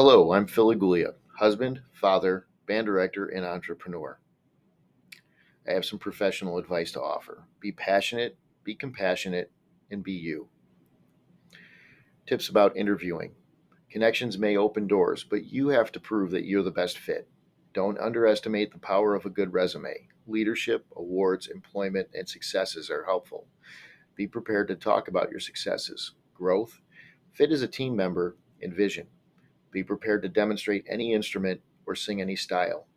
Hello, I'm Phil Aguglia, husband, father, band director, and entrepreneur. I have some professional advice to offer. Be passionate, be compassionate, and be you. Tips about interviewing. Connections may open doors, but you have to prove that you're the best fit. Don't underestimate the power of a good resume. Leadership, awards, employment, and successes are helpful. Be prepared to talk about your successes, growth, fit as a team member, and vision. Be prepared to demonstrate any instrument or sing any style.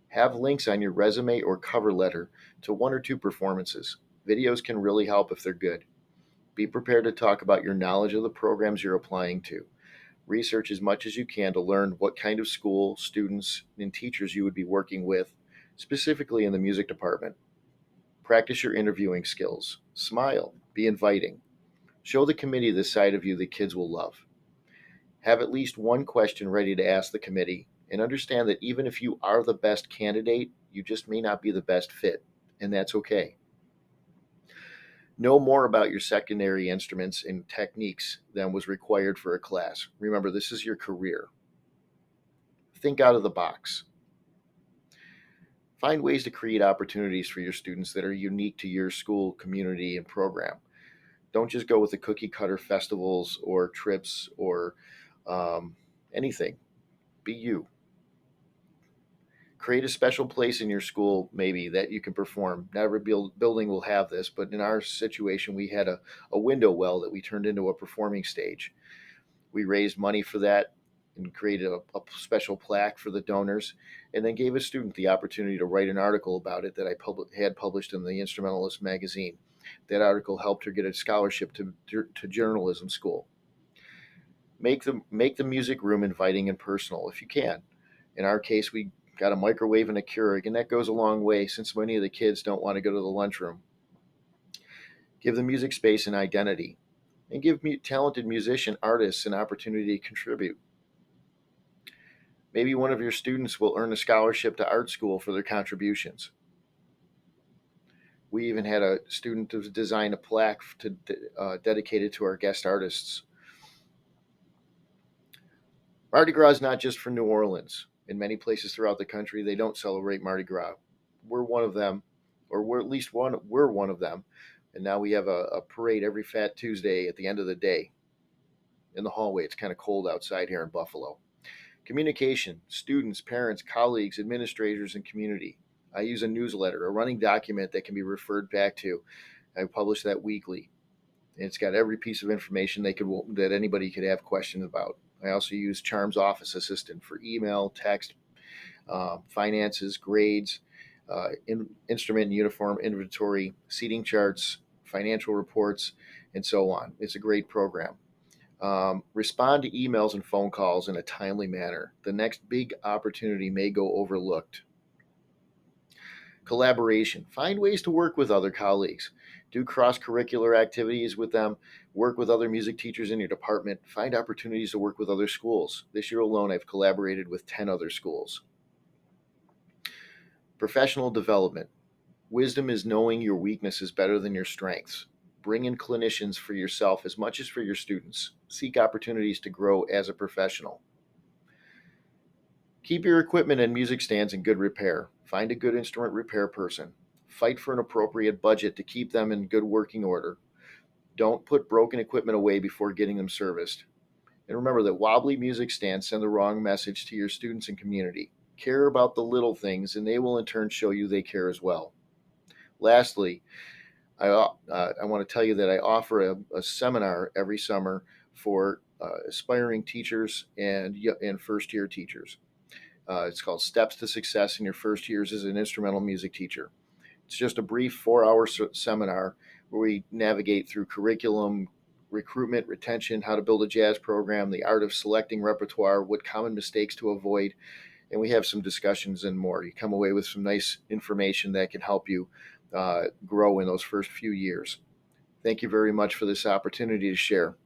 Have links on your resume or cover letter to one or two performances. Videos can really help if they're good. Be prepared to talk about your knowledge of the programs you're applying to. Research as much as you can to learn what kind of school, students, and teachers you would be working with, specifically in the music department. Practice your interviewing skills. Smile. Be inviting. Show the committee the side of you that kids will love. Have at least one question ready to ask the committee, and understand that even if you are the best candidate, you just may not be the best fit, and that's okay. Know more about your secondary instruments and techniques than was required for a class. Remember, this is your career. Think out of the box. Find ways to create opportunities for your students that are unique to your school, community, and program. Don't just go with the cookie cutter festivals or trips or anything. Be you. Create a special place in your school, maybe, that you can perform. Not every building will have this, but in our situation, we had a window well that we turned into a performing stage. We raised money for that and created a special plaque for the donors, and then gave a student the opportunity to write an article about it that had published in the Instrumentalist magazine. That article helped her get a scholarship to journalism school. Make the music room inviting and personal if you can. In our case, we got a microwave and a Keurig, and that goes a long way since many of the kids don't want to go to the lunchroom. Give the music space an identity, and give talented musician artists an opportunity to contribute. Maybe one of your students will earn a scholarship to art school for their contributions. We even had a student to design a plaque dedicated to our guest artists. Mardi Gras is not just for New Orleans. In many places throughout the country, they don't celebrate Mardi Gras. We're one of them, or we're at least one. We're one of them, and now we have a parade every Fat Tuesday at the end of the day in the hallway. It's kind of cold outside here in Buffalo. Communication: students, parents, colleagues, administrators, and community. I use a newsletter, a running document that can be referred back to. I publish that weekly. It's got every piece of information that anybody could have questions about. I also use Charm's Office Assistant for email, text, finances, grades, instrument and uniform inventory, seating charts, financial reports, and so on. It's a great program. Respond to emails and phone calls in a timely manner. The next big opportunity may go overlooked. Collaboration. Find ways to work with other colleagues. Do cross curricular activities with them. Work with other music teachers in your department. Find opportunities to work with other schools. This year alone, I've collaborated with 10 other schools. Professional development. Wisdom is knowing your weaknesses better than your strengths. Bring in clinicians for yourself as much as for your students. Seek opportunities to grow as a professional. Keep your equipment and music stands in good repair. Find a good instrument repair person. Fight for an appropriate budget to keep them in good working order. Don't put broken equipment away before getting them serviced. And remember that wobbly music stands send the wrong message to your students and community. Care about the little things, and they will in turn show you they care as well. Lastly, I want to tell you that I offer a seminar every summer for aspiring teachers and first year teachers. It's called Steps to Success in Your First Years as an Instrumental Music Teacher. It's just a brief 4-hour seminar where we navigate through curriculum, recruitment, retention, how to build a jazz program, the art of selecting repertoire, what common mistakes to avoid, and we have some discussions and more. You come away with some nice information that can help you grow in those first few years. Thank you very much for this opportunity to share.